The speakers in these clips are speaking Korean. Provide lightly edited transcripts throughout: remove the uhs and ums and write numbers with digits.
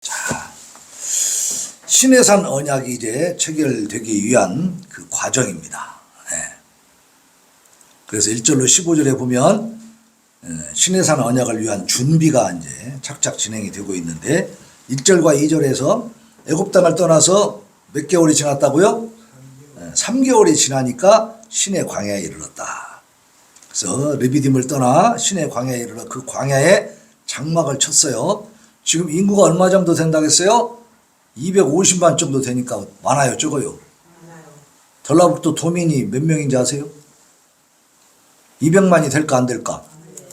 자, 신해산 언약이 이제 체결되기 위한 그 과정입니다. 네. 그래서 1절로 15절에 보면 신해산 언약을 위한 준비가 이제 착착 진행이 되고 있는데 1절과 2절에서 애굽 땅을 떠나서 몇 개월이 지났다고요? 3개월이 지나니까 신의 광야에 이르렀다. 그래서 르비딤을 떠나 신의 광야에 이르러 그 광야에 장막을 쳤어요. 지금 인구가 얼마 정도 된다고 했어요? 250만 정도 되니까 많아요, 적어요? 전라북도 도민이 몇 명인지 아세요? 200만이 될까 안 될까?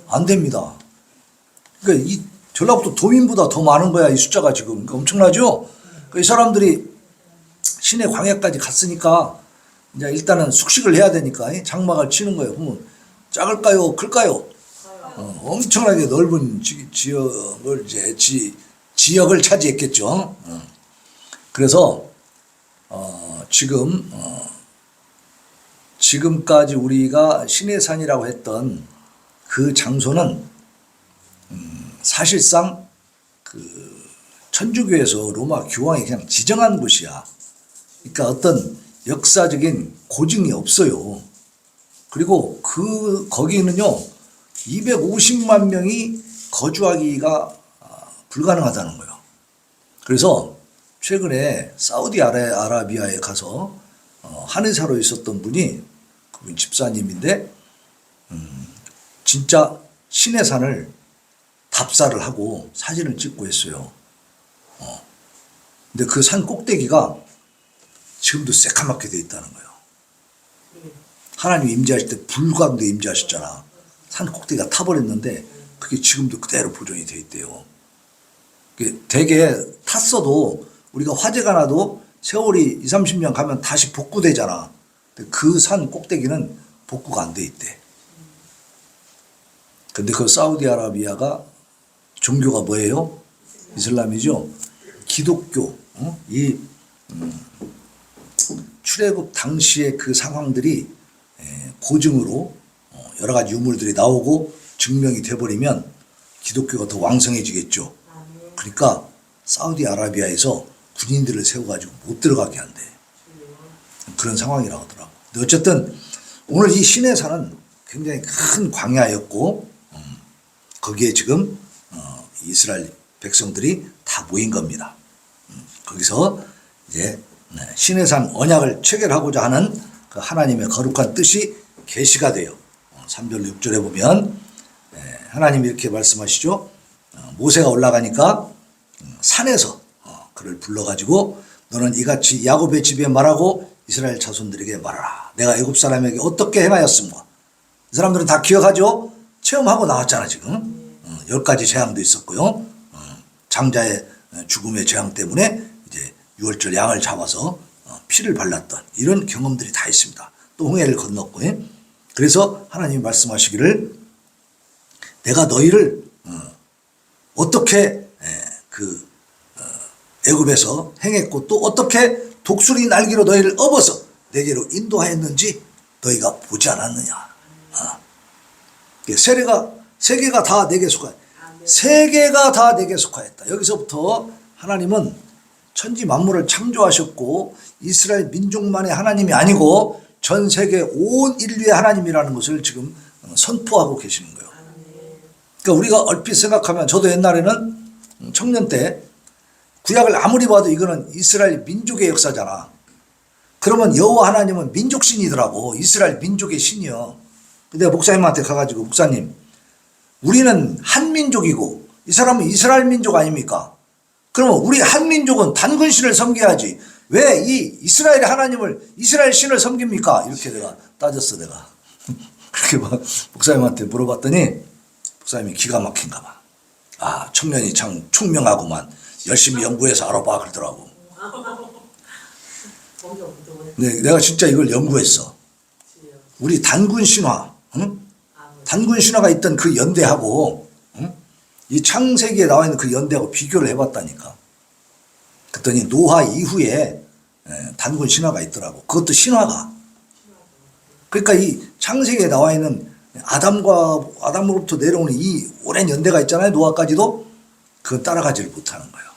안 됩니다. 그러니까 이 전라북도 도민보다 더 많은 거야, 이 숫자가 지금. 그러니까 엄청나죠? 이 사람들이 신의 광야까지 갔으니까 이제 일단은 숙식을 해야 되니까 장막을 치는 거예요. 그러면 작을까요? 클까요? 엄청나게 넓은 지역을 이제 지역을 차지했겠죠. 그래서 지금까지 우리가 신해산이라고 했던 그 장소는 사실상 그 천주교에서 로마 교황이 그냥 지정한 곳이야. 그러니까 어떤 역사적인 고증이 없어요. 그리고 거기는요 250만 명이 거주하기가 불가능하다는 거예요. 그래서 최근에 사우디아라비아에 가서 한의사로 있었던 분이 그분 집사님인데 진짜 신해산을 답사를 하고 사진을 찍고 했어요. 근데 그 산 꼭대기가 지금도 새카맣게 돼 있다는 거예요. 하나님 임재하실 때 불광대 임재하셨잖아. 산 꼭대기가 타버렸는데 그게 지금도 그대로 보존이 돼 있대요. 되게 탔어도 우리가 화재가 나도 세월이 20, 30년 가면 다시 복구되잖아. 그 산 꼭대기는 복구가 안 돼 있대. 근데 그 사우디아라비아가 종교가 뭐예요? 이슬람이죠. 기독교. 이 출애굽 당시의 그 상황들이 고증으로 여러 가지 유물들이 나오고 증명이 돼버리면 기독교가 더 왕성해지겠죠. 그러니까 사우디아라비아에서 군인들을 세워가지고 못 들어가게 한대. 그런 상황이라고 하더라고. 근데 어쨌든 오늘 이 신해산은 굉장히 큰 광야였고 거기에 지금 이스라엘 백성들이 다 모인 겁니다. 거기서 이제 신해산 언약을 체결하고자 하는 그 하나님의 거룩한 뜻이 계시가 돼요. 3절 6절에 보면 하나님이 이렇게 말씀하시죠. 모세가 올라가니까 산에서 그를 불러가지고 너는 이같이 야곱의 집에 말하고 이스라엘 자손들에게 말하라. 내가 애굽 사람에게 어떻게 행하였음과. 이 사람들은 다 기억하죠. 체험하고 나왔잖아 지금. 10가지 재앙도 있었고요. 장자의 죽음의 재앙 때문에 이제 6월절 양을 잡아서 피를 발랐던 이런 경험들이 다 있습니다. 또 홍해를 건넜고. 그래서 하나님이 말씀하시기를 내가 너희를 어떻게 애굽에서 행했고 또 어떻게 독수리 날개로 너희를 업어서 내게로 인도하였는지 너희가 보지 않았느냐. 세계가 다 내게 속하였다. 세계가 다 내게 속하였다. 여기서부터 하나님은 천지 만물을 창조하셨고 이스라엘 민족만의 하나님이 아니고 전 세계 온 인류의 하나님이라는 것을 지금 선포하고 계시는 거예요. 그러니까 우리가 얼핏 생각하면 저도 옛날에는 청년 때 구약을 아무리 봐도 이거는 이스라엘 민족의 역사잖아. 그러면 여호와 하나님은 민족신이더라고. 이스라엘 민족의 신이요. 근데 목사님한테 가가지고 목사님 우리는 한민족이고 이 사람은 이스라엘 민족 아닙니까? 그러면 우리 한민족은 단군신을 섬겨야지 왜 이 이스라엘의 하나님을 이스라엘 신을 섬깁니까? 이렇게 내가 따졌어 내가. 그렇게 막 목사님한테 물어봤더니 목사님이 기가 막힌가 봐. 아 청년이 참 총명하구만. 열심히 연구해서 알아봐 그러더라고. 네, 내가 진짜 이걸 연구했어. 우리 단군 신화, 응? 단군 신화가 있던 그 연대하고 이 창세기에 나와 있는 그 연대하고 비교를 해봤다니까. 그랬더니 노아 이후에 단군 신화가 있더라고. 그것도 신화가. 그러니까 이 창세기에 나와 있는 아담으로부터 내려오는 이 오랜 연대가 있잖아요. 노아까지도 그건 따라가지를 못하는 거예요.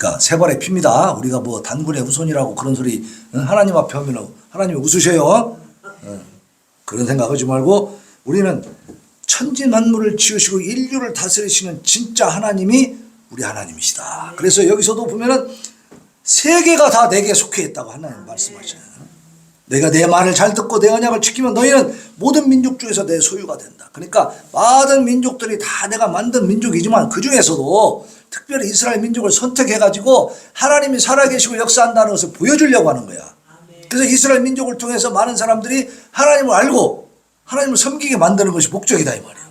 그러니까 세 발의 피입니다. 우리가 뭐 단군의 후손이라고 그런 소리 하나님 앞에 하면 하나님이 웃으셔요. 그런 생각하지 말고 우리는 천지 만물을 지으시고 인류를 다스리시는 진짜 하나님이 우리 하나님이시다. 그래서 여기서도 보면은 세계가 다 내게 속해 있다고 하나님 말씀하시네요. 내가 내 말을 잘 듣고 내 언약을 지키면 너희는 모든 민족 중에서 내 소유가 된다. 그러니까 많은 민족들이 다 내가 만든 민족이지만 그 중에서도 특별히 이스라엘 민족을 선택해가지고 하나님이 살아계시고 역사한다는 것을 보여주려고 하는 거야. 그래서 이스라엘 민족을 통해서 많은 사람들이 하나님을 알고 하나님을 섬기게 만드는 것이 목적이다 이 말이에요.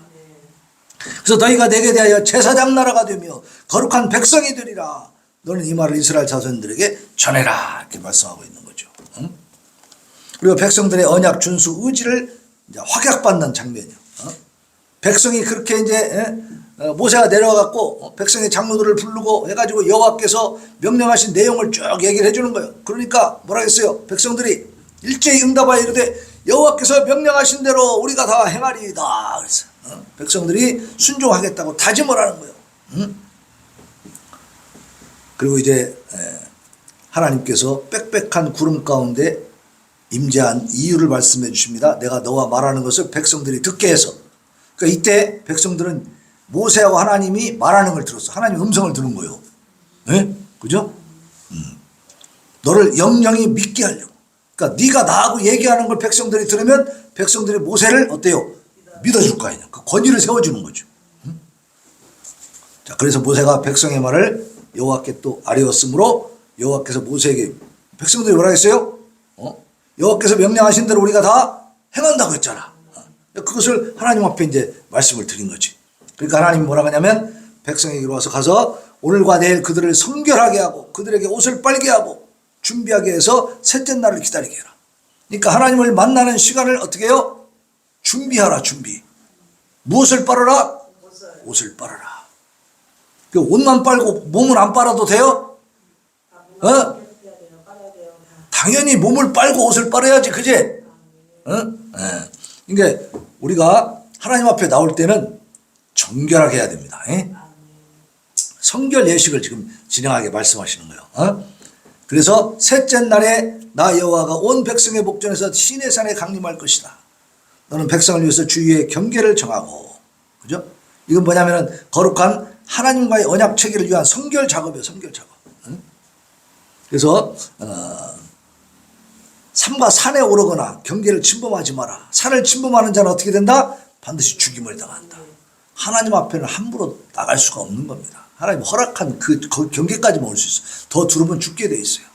그래서 너희가 내게 대하여 제사장 나라가 되며 거룩한 백성이 되리라. 너는 이 말을 이스라엘 자손들에게 전해라. 이렇게 말씀하고 있는 거죠. 그리고 백성들의 언약 준수 의지를 이제 확약받는 장면이요. 백성이 그렇게 이제 모세가 내려와갖고 백성의 장로들을 부르고 해가지고 여호와께서 명령하신 내용을 쭉 얘기를 해주는 거예요. 그러니까 뭐라 했어요? 백성들이 일제히 응답하여 이르되 여호와께서 명령하신 대로 우리가 다 행하리이다. 그래서 백성들이 순종하겠다고 다짐을 하는 거예요. 그리고 이제 하나님께서 빽빽한 구름 가운데 임재한 이유를 말씀해 주십니다. 내가 너와 말하는 것을 백성들이 듣게 해서. 그러니까 이때 백성들은 모세하고 하나님이 말하는 걸 들었어. 하나님 음성을 들은 거예요. 네? 그죠? 너를 영영히 믿게 하려고. 그러니까 네가 나하고 얘기하는 걸 백성들이 들으면 백성들이 모세를 어때요? 믿어줄 거 아니냐. 그 권위를 세워주는 거죠. 자, 그래서 모세가 백성의 말을 여호와께 또 아뢰었으므로 여호와께서 모세에게 백성들이 뭐라 했어요? 여호와께서 명령하신 대로 우리가 다 행한다고 했잖아. 그것을 하나님 앞에 이제 말씀을 드린 거지. 그러니까 하나님이 뭐라고 하냐면 백성에게로 와서 가서 오늘과 내일 그들을 성결하게 하고 그들에게 옷을 빨게 하고 준비하게 해서 셋째 날을 기다리게 해라. 그러니까 하나님을 만나는 시간을 어떻게 해요? 준비하라. 준비. 무엇을 빨아라? 옷을 빨아라. 그 옷만 빨고 몸을 안 빨아도 돼요? 당연히 몸을 빨고 옷을 빨아야지, 그지? 그러니까 우리가 하나님 앞에 나올 때는 정결하게 해야 됩니다. 성결 예식을 지금 진행하게 말씀하시는 거예요. 그래서 셋째 날에 나 여호와가 온 백성의 목전에서 시내산에 강림할 것이다. 너는 백성을 위해서 주위에 경계를 정하고, 그죠? 이건 뭐냐면은 거룩한 하나님과의 언약 체계를 위한 성결 작업이에요. 성결 작업. 그래서 산과 산에 오르거나 경계를 침범하지 마라. 산을 침범하는 자는 어떻게 된다? 반드시 죽임을 당한다. 하나님 앞에는 함부로 나갈 수가 없는 겁니다. 하나님 허락한 그 경계까지만 올 수 있어요. 더 두르면 죽게 돼 있어요.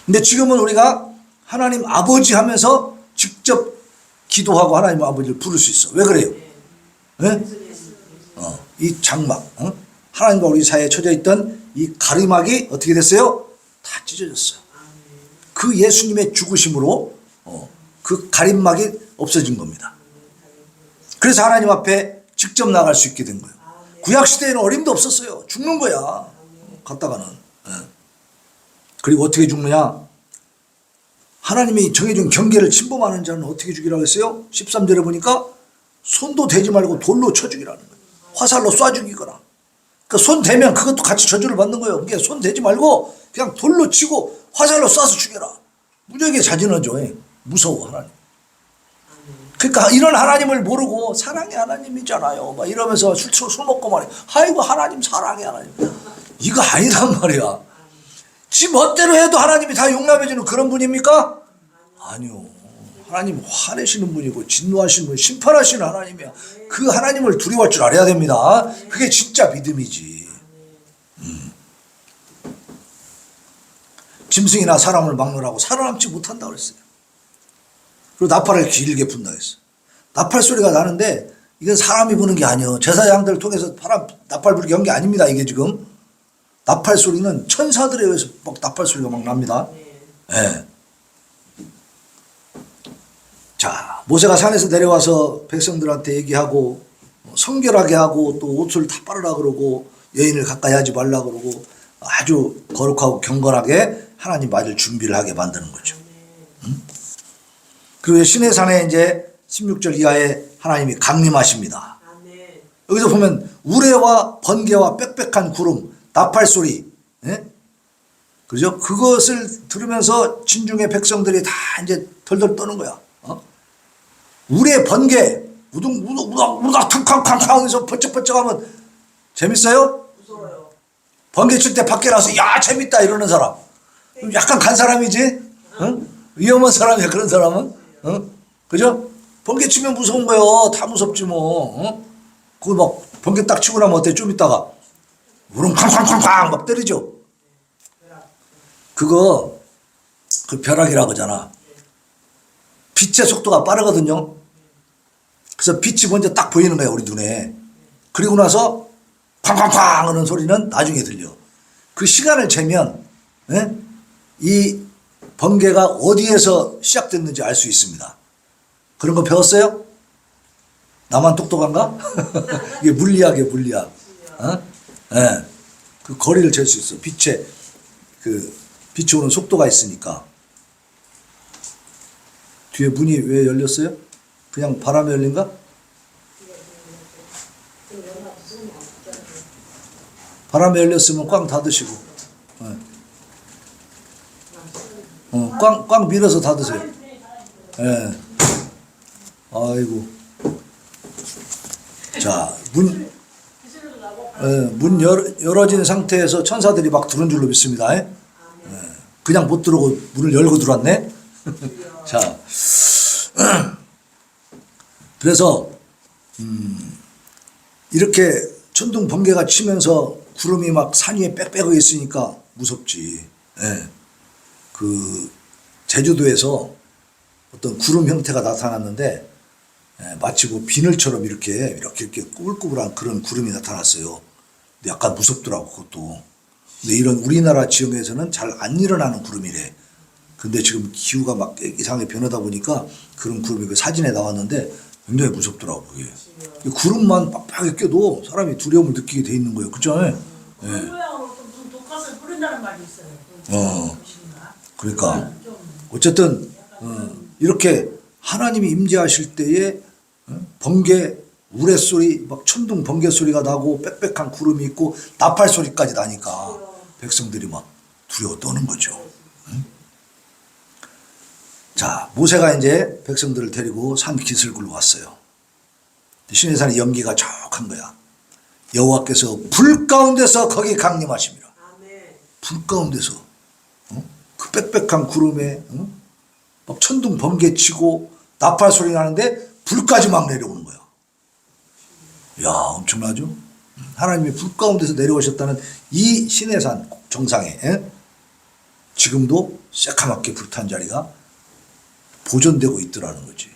근데 지금은 우리가 하나님 아버지 하면서 직접 기도하고 하나님 아버지를 부를 수 있어. 왜 그래요? 네? 이 장막, 하나님과 우리 사이에 쳐져 있던 이 가르막이 어떻게 됐어요? 다 찢어졌어요. 그 예수님의 죽으심으로 그 가림막이 없어진 겁니다. 그래서 하나님 앞에 직접 나갈 수 있게 된 거예요. 구약시대에는 어림도 없었어요. 죽는 거야. 갔다가는. 그리고 어떻게 죽느냐? 하나님이 정해준 경계를 침범하는 자는 어떻게 죽이라고 했어요? 13절에 보니까 손도 대지 말고 돌로 쳐 죽이라는 거예요. 화살로 쏴 죽이거나. 그러니까 손 대면 그것도 같이 저주를 받는 거예요. 그러니까 손 대지 말고 그냥 돌로 치고 화살로 쏴서 죽여라. 무지하게 자진하죠. 무서워 하나님. 그러니까 이런 하나님을 모르고 사랑의 하나님이잖아요. 막 이러면서 술 먹고 말해. 아이고 하나님 사랑의 하나님. 이거 아니란 말이야. 지 멋대로 해도 하나님이 다 용납해주는 그런 분입니까? 아니요. 하나님 화내시는 분이고 진노하시는 분, 심판하시는 하나님이야. 그 하나님을 두려워할 줄 알아야 됩니다. 그게 진짜 믿음이지. 짐승이나 사람을 막느라고 살아남지 못한다고 그랬어요. 그리고 나팔을 길게 분다 했어요. 나팔 소리가 나는데 이건 사람이 부는 게 아니에요. 제사장들을 통해서 나팔 불게 한 게 아닙니다. 이게 지금 나팔 소리는 천사들에 의해서 막 나팔 소리가 막 납니다. 네. 자, 모세가 산에서 내려와서 백성들한테 얘기하고 성결하게 하고 또 옷을 다 빨으라 그러고 여인을 가까이 하지 말라 그러고 아주 거룩하고 경건하게 하나님 맞을 준비를 하게 만드는 거죠. 그리고 시내산에 이제 16절 이하에 하나님이 강림하십니다. 여기서 보면 우레와 번개와 빽빽한 구름, 나팔 소리, 예? 그죠? 그것을 들으면서 진중의 백성들이 다 이제 덜덜 떠는 거야. 우리의 번개, 우닥 탕캉캉캉 해서 번쩍번쩍하면 재밌어요? 무서워요. 번개 칠 때 밖에 나서 야 재밌다 이러는 사람. 약간 간 사람이지? 위험한 사람이야 그런 사람은. 그죠? 번개 치면 무서운 거요. 다 무섭지 뭐. 그거 막 번개 딱 치고 나면 어때? 좀 있다가 우렁 쾅쾅쾅쾅 막 때리죠. 그거 그 벼락이라고 하잖아. 빛의 속도가 빠르거든요. 그래서 빛이 먼저 딱 보이는 거야 우리 눈에. 그리고 나서 쾅쾅쾅 하는 소리는 나중에 들려. 그 시간을 재면 예? 이 번개가 어디에서 시작됐는지 알 수 있습니다. 그런 거 배웠어요? 나만 똑똑한가? 이게 물리학이에요 물리학. 예. 그 거리를 잴 수 있어. 빛이 오는 속도가 있으니까. 뒤에 문이 왜 열렸어요? 그냥 바람에 열린가? 바람에 열렸으면 꽝 닫으시고. 꽝 밀어서 닫으세요. 예. 아이고. 자, 문 열어진 상태에서 천사들이 막 들어온 줄로 믿습니다. 예? 그냥 못 들어오고 문을 열고 들어왔네. 자, 그래서 이렇게 천둥 번개가 치면서 구름이 막 산 위에 빽빽하게 있으니까 무섭지. 예. 그 제주도에서 어떤 구름 형태가 나타났는데 마치 그 비늘처럼 이렇게 꾸불꾸불한 그런 구름이 나타났어요. 근데 약간 무섭더라고 그것도. 근데 이런 우리나라 지형에서는 잘 안 일어나는 구름이래. 근데 지금 기후가 막 이상하게 변하다 보니까 그런 구름이 그 사진에 나왔는데 굉장히 무섭더라고 그게. 구름만 빡빡하게 껴도 사람이 두려움을 느끼게 돼 있는 거예요. 그죠? 그 모양으로 또 무슨 독가스를 뿌린다는 말이 있어요. 그러니까 어쨌든 이렇게 하나님이 임재하실 때에 번개 우레소리 막 천둥 번개 소리가 나고 빽빽한 구름이 있고 나팔 소리까지 나니까 백성들이 막 두려워 떠는 거죠. 자, 모세가 이제 백성들을 데리고 산 기슭으로 왔어요. 시내산의 연기가 촉한 거야. 여호와께서 불 가운데서 거기 강림하심이라. 불 가운데서 그 빽빽한 구름에 막 천둥 번개 치고 나팔 소리 나는데 불까지 막 내려오는 거야. 야, 엄청나죠? 하나님이 불 가운데서 내려오셨다는 이 시내산 정상에 지금도 새카맣게 불탄 자리가 보존되고 있더라는 거지.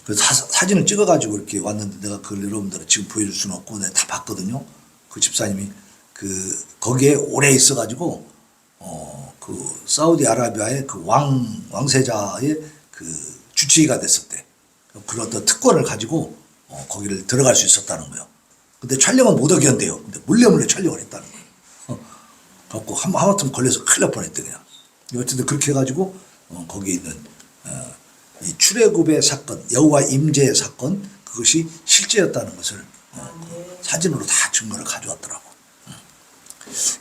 그래서 사진을 찍어가지고 이렇게 왔는데 내가 그걸 여러분들은 지금 보여줄 수는 없고 내가 다 봤거든요. 그 집사님이 거기에 오래 있어가지고 그 사우디아라비아의 그 왕세자의 그 주치의가 됐었대. 그런 어떤 특권을 가지고 거기를 들어갈 수 있었다는 거예요. 근데 촬영은 못 하게 한대요. 근데 몰래 촬영을 했다는 거예요. 갖고 하마터면 걸려서 큰일 날 뻔했대 그냥. 어쨌든 그렇게 해가지고 거기에 있는 이 출애굽의 사건, 여호와 임재의 사건 그것이 실제였다는 것을 사진으로 다 증거를 가져왔더라고.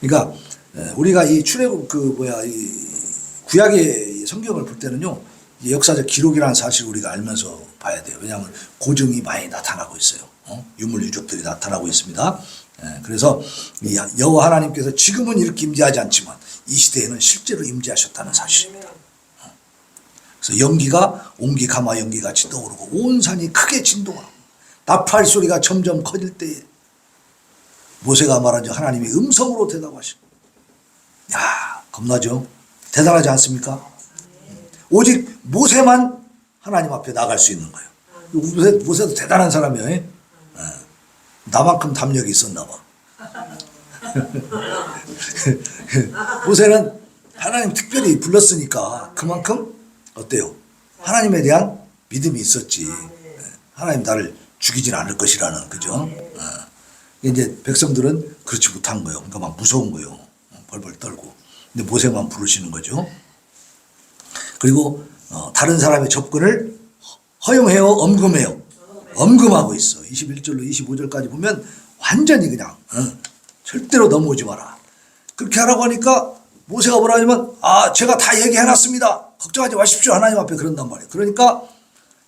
그러니까 우리가 이 출애굽 이 구약의 성경을 볼 때는요 이 역사적 기록이라는 사실을 우리가 알면서 봐야 돼요. 왜냐하면 고증이 많이 나타나고 있어요. 유물 유적들이 나타나고 있습니다. 그래서 여호와 하나님께서 지금은 이렇게 임재하지 않지만 이 시대에는 실제로 임재하셨다는 사실입니다. 그래서 연기가 옹기 가마 연기 같이 떠오르고 온 산이 크게 진동하고 나팔 소리가 점점 커질 때에 모세가 말한 하나님이 음성으로 대답하시고 야 겁나죠? 대단하지 않습니까? 오직 모세만 하나님 앞에 나갈 수 있는 거예요. 모세도 대단한 사람이에요. 나만큼 담력이 있었나 봐. 모세는 하나님 특별히 불렀으니까 그만큼 어때요? 하나님에 대한 믿음이 있었지. 하나님 나를 죽이진 않을 것이라는 그죠? 이제 백성들은 그렇지 못한 거예요. 그러니까 막 무서운 거예요. 벌벌 떨고. 근데 모세만 부르시는 거죠. 그리고 다른 사람의 접근을 허용해요? 엄금해요? 엄금하고 있어. 21절로 25절까지 보면 완전히 그냥 절대로 넘어오지 마라. 그렇게 하라고 하니까 모세가 뭐라 하냐면 제가 다 얘기해놨습니다. 걱정하지 마십시오. 하나님 앞에 그런단 말이에요. 그러니까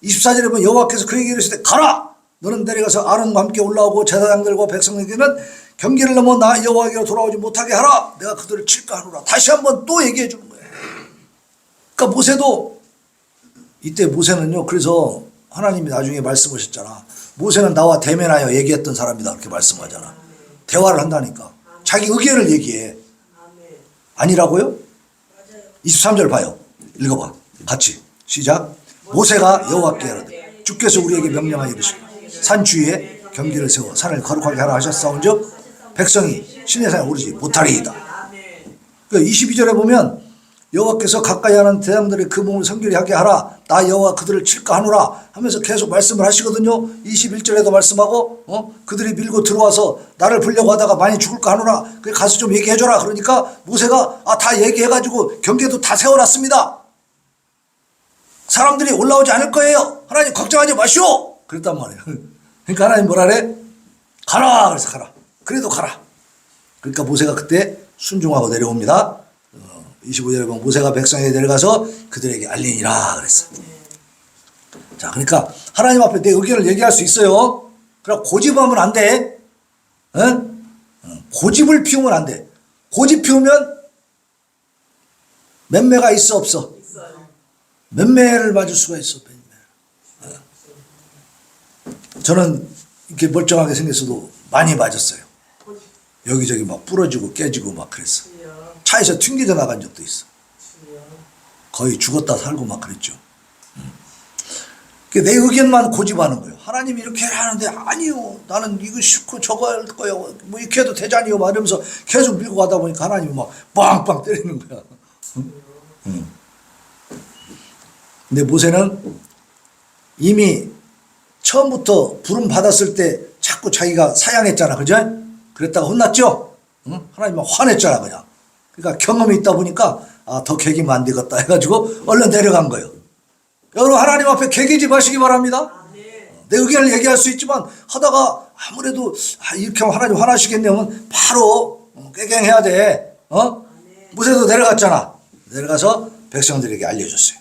24절에 보면 여호와께서 그에게 이르시되 가라. 너는 내려가서 아론과 함께 올라오고 제사장들과 백성에게는 경계를 넘어 나 여호와에게로 돌아오지 못하게 하라. 내가 그들을 칠까 하노라. 다시 한번 또 얘기해 주는 거예요. 그러니까 모세도 이때 모세는요. 그래서 하나님이 나중에 말씀하셨잖아. 모세는 나와 대면하여 얘기했던 사람이다. 그렇게 말씀하잖아. 대화를 한다니까. 자기 의견을 얘기해. 아니라고요? 23절 봐요. 읽어봐. 같이 시작. 모세가 여호와께 이르되 주께서 우리에게 명령하여 이르시되 산 주위에 경계를 세워 산을 거룩하게 하라 하셨사온즉 백성이 신의 산에 오르지 못하리이다. 그러니까 22절에 보면 여호와께서 가까이 하는 대장들의 그 몸을 성결히 하게 하라. 나 여호와 그들을 칠까 하노라 하면서 계속 말씀을 하시거든요. 21절에도 말씀하고 그들이 밀고 들어와서 나를 불려고 하다가 많이 죽을까 하노라. 그래 가서 좀 얘기해줘라. 그러니까 모세가 다 얘기해가지고 경계도 다 세워놨습니다. 사람들이 올라오지 않을 거예요. 하나님 걱정하지 마시오. 그랬단 말이에요. 그러니까 하나님 뭐라 그래? 가라. 그래서 가라. 그래도 가라. 그러니까 모세가 그때 순종하고 내려옵니다. 25절에 보면 모세가 백성에게 내려가서 그들에게 알리니라 그랬어요. 자, 그러니까 하나님 앞에 내 의견을 얘기할 수 있어요. 그러나 고집하면 안 돼. 고집을 피우면 안 돼. 고집 피우면 맴매가 있어 없어? 맴매를 맞을 수가 있어. 저는 이렇게 멀쩡하게 생겼어도 많이 맞았어요. 여기저기 막 부러지고 깨지고 막 그랬어. 차에서 튕겨져 나간 적도 있어. 거의 죽었다 살고 막 그랬죠. 내 의견만 고집하는 거예요. 하나님이 이렇게 하는데 아니요. 나는 이거 싫고 저거 할 거예요. 뭐 이렇게 해도 되잖아요. 막 이러면서 계속 밀고 가다 보니까 하나님이 막 빵빵 때리는 거야. 근데 모세는 이미 처음부터 부름 받았을 때 자꾸 자기가 사양했잖아. 그죠? 그랬다가 혼났죠? 하나님 화냈잖아 그냥. 그러니까 경험이 있다 보니까 더 개기면 안 되겠다 해가지고 얼른 내려간 거예요. 여러분 하나님 앞에 개기지 마시기 바랍니다. 내 의견을 얘기할 수 있지만 하다가 아무래도 이렇게 하면 하나님 화나시겠냐면 바로 꾀갱해야 돼. 모세도 내려갔잖아. 내려가서 백성들에게 알려줬어요.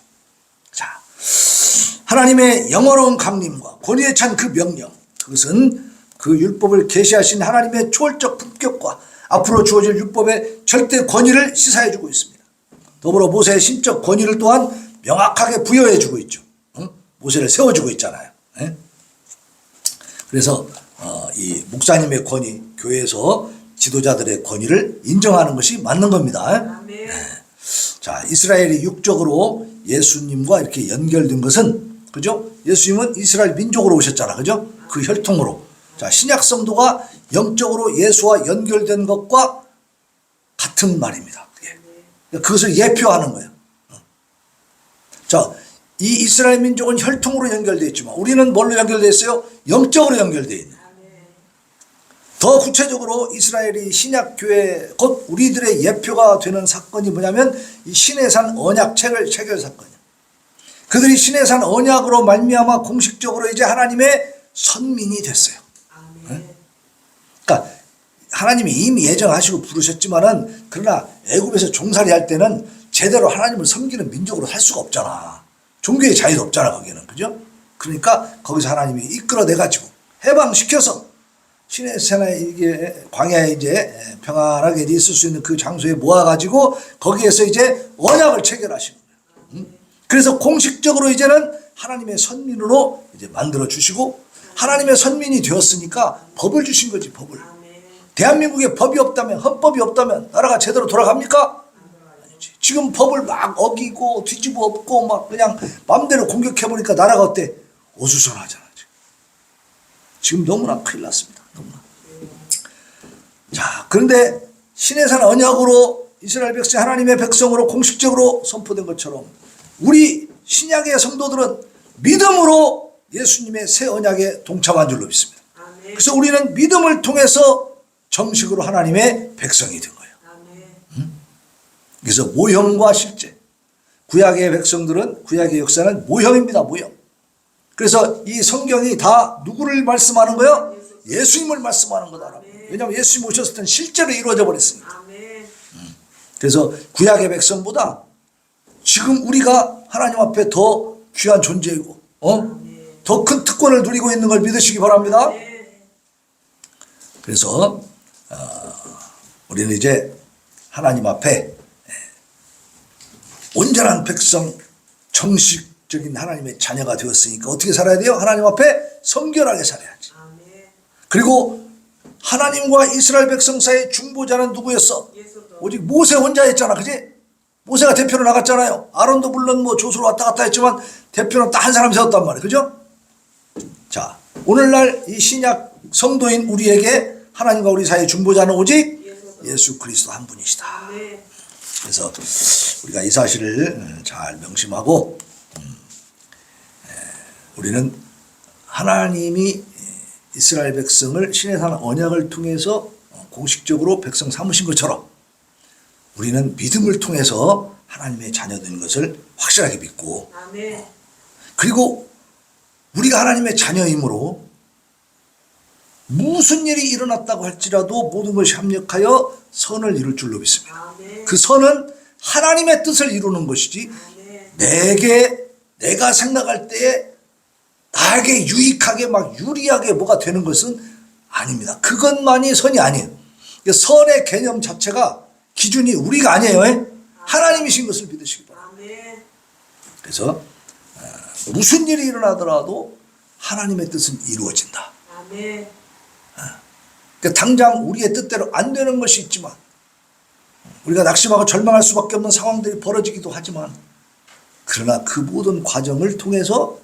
자, 하나님의 영어로운 강림과 권위에 찬 그 명령, 그것은 그 율법을 계시하신 하나님의 초월적 품격과 앞으로 주어질 율법의 절대 권위를 시사해주고 있습니다. 더불어 모세의 신적 권위를 또한 명확하게 부여해주고 있죠. 모세를 세워주고 있잖아요. 그래서 이 목사님의 권위, 교회에서 지도자들의 권위를 인정하는 것이 맞는 겁니다. 자, 이스라엘이 육적으로 예수님과 이렇게 연결된 것은, 그죠? 예수님은 이스라엘 민족으로 오셨잖아. 그죠? 그 혈통으로. 자, 신약 성도가 영적으로 예수와 연결된 것과 같은 말입니다. 그것을 예표하는 거예요. 자, 이 이스라엘 민족은 혈통으로 연결되어 있지만 우리는 뭘로 연결되어 있어요? 영적으로 연결되어 있는. 더 구체적으로 이스라엘이 신약교회 곧 우리들의 예표가 되는 사건이 뭐냐면 이 시내산 언약 체결 사건이에요. 그들이 시내산 언약으로 말미암아 공식적으로 이제 하나님의 선민이 됐어요. 그러니까 하나님이 이미 예정하시고 부르셨지만은 그러나 애굽에서 종살이 할 때는 제대로 하나님을 섬기는 민족으로 살 수가 없잖아. 종교의 자유도 없잖아 거기는. 그죠? 그러니까 거기서 하나님이 이끌어내가지고 해방시켜서 시내산에 이게 광야에 이제 평안하게 있을 수 있는 그 장소에 모아가지고 거기에서 이제 언약을 체결하시는 거예요. 그래서 공식적으로 이제는 하나님의 선민으로 이제 만들어 주시고 하나님의 선민이 되었으니까 법을 주신 거지, 법을. 대한민국에 법이 없다면, 헌법이 없다면 나라가 제대로 돌아갑니까? 아니지. 지금 법을 막 어기고 뒤집어 엎고 막 그냥 마음대로 공격해보니까 나라가 어때? 어수선하잖아. 지금 너무나 큰일 났습니다. 너무나. 자, 그런데 시내산 언약으로 이스라엘 백성, 하나님의 백성으로 공식적으로 선포된 것처럼 우리 신약의 성도들은 믿음으로 예수님의 새 언약에 동참한 줄로 믿습니다. 그래서 우리는 믿음을 통해서 정식으로 하나님의 백성이 된 거예요. 그래서 모형과 실제. 구약의 백성들은, 구약의 역사는 모형입니다. 모형. 그래서 이 성경이 다 누구를 말씀하는 거예요? 예수님을 말씀하는 거다. 왜냐하면 예수님 오셨을 때는 실제로 이루어져 버렸으니까. 아멘. 그래서 구약의 백성보다 지금 우리가 하나님 앞에 더 귀한 존재이고 더 큰 특권을 누리고 있는 걸 믿으시기 바랍니다. 그래서 우리는 이제 하나님 앞에 온전한 백성, 정식적인 하나님의 자녀가 되었으니까 어떻게 살아야 돼요? 하나님 앞에 성결하게 살아야지. 그리고 하나님과 이스라엘 백성 사이의 중보자는 누구였어? 오직 모세 혼자였잖아, 그지? 모세가 대표로 나갔잖아요. 아론도 물론 뭐 조수로 왔다 갔다 했지만 대표는 딱 한 사람 세웠단 말이에요, 그죠? 자, 오늘날 이 신약 성도인 우리에게 하나님과 우리 사이의 중보자는 오직 예수 그리스도 한 분이시다. 그래서 우리가 이 사실을 잘 명심하고 우리는 하나님이 이스라엘 백성을 시내산 언약을 통해서 공식적으로 백성 삼으신 것처럼 우리는 믿음을 통해서 하나님의 자녀된 것을 확실하게 믿고 그리고 우리가 하나님의 자녀이므로 무슨 일이 일어났다고 할지라도 모든 것이 합력하여 선을 이룰 줄로 믿습니다. 그 선은 하나님의 뜻을 이루는 것이지 내가 생각할 때에 나에게 유익하게 막 유리하게 뭐가 되는 것은 아닙니다. 그것만이 선이 아니에요. 선의 개념 자체가 기준이 우리가 아니에요. 하나님이신 것을 믿으시기 바랍니다. 그래서 무슨 일이 일어나더라도 하나님의 뜻은 이루어진다. 그러니까 당장 우리의 뜻대로 안 되는 것이 있지만 우리가 낙심하고 절망할 수밖에 없는 상황들이 벌어지기도 하지만 그러나 그 모든 과정을 통해서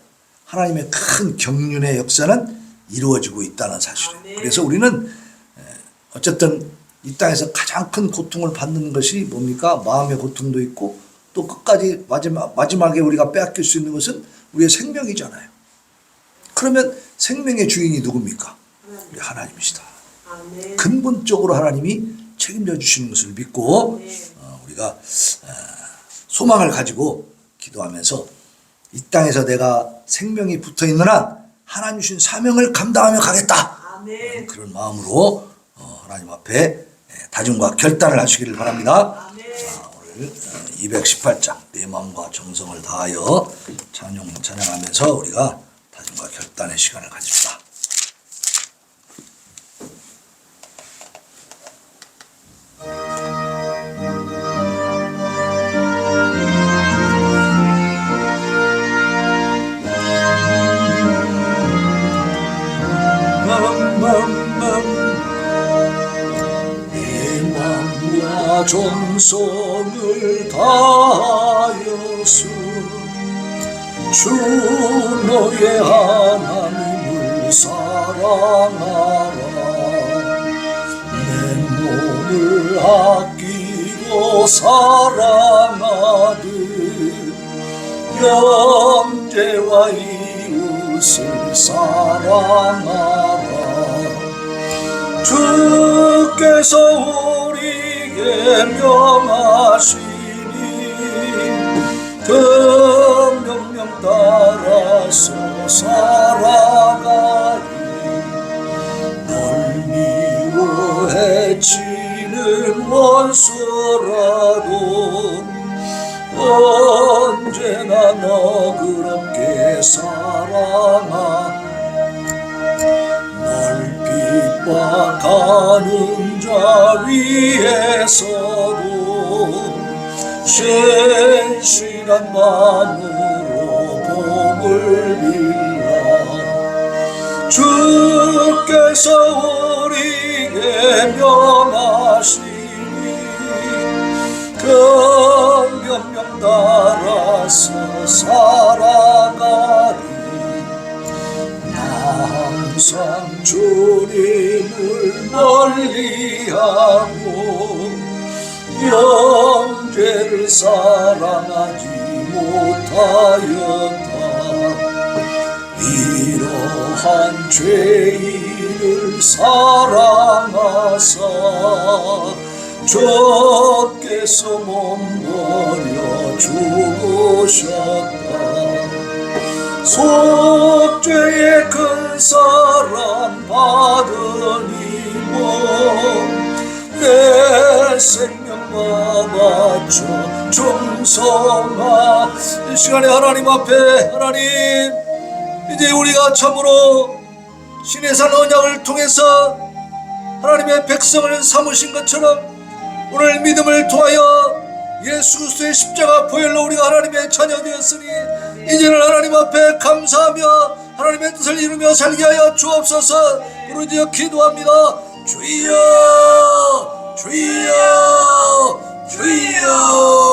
하나님의 큰 경륜의 역사는 이루어지고 있다는 사실이에요. 그래서 우리는 어쨌든 이 땅에서 가장 큰 고통을 받는 것이 뭡니까? 마음의 고통도 있고 또 끝까지 마지막에 우리가 빼앗길 수 있는 것은 우리의 생명이잖아요. 그러면 생명의 주인이 누굽니까? 우리 하나님이시다. 근본적으로 하나님이 책임져 주시는 것을 믿고 우리가 소망을 가지고 기도하면서 이 땅에서 내가 생명이 붙어있는 한 하나님 주신 사명을 감당하며 가겠다. 그런 마음으로 하나님 앞에 다짐과 결단을 하시기를 바랍니다. 자, 오늘 218장 내 마음과 정성을 다하여 찬양하면서 우리가 다짐과 결단의 시간을 가집시다. 내 마음과 정성을 다하여서 주 너의 하나님을 사랑하라. 내 몸을 아끼고 사랑하듯 형제와 이웃을 사랑하라. 주께서 우리에게 명하시니 그 명령 따라서 살아가리. 널 미워해치는 원수라도 언제나 너그럽게 사랑하라. 널 핍박하는 자 위에서도 신실한 마음으로 복을 빌라. 주께서 우리에게 명하시니 그 명령 따라서 살아가리. 항상 주님을 멀리하고 형제를 사랑하지 못하였다. 이러한 죄인을 사랑하사 주께서 몸버려 죽으셨다. 속죄의 큰 사랑 받으 생명 받아줘 충성아. 이 시간에 하나님 앞에 하나님 이제 우리가 참으로 신의 산 언약을 통해서 하나님의 백성을 삼으신 것처럼 오늘 믿음을 통하여 예수 그리스도의 십자가 보혈로 우리가 하나님의 자녀 되었으니 이제는 하나님 앞에 감사하며 하나님의 뜻을 이루며 살게 하여 주옵소서. 부르짖어 기도합니다. 주여 주여 주여.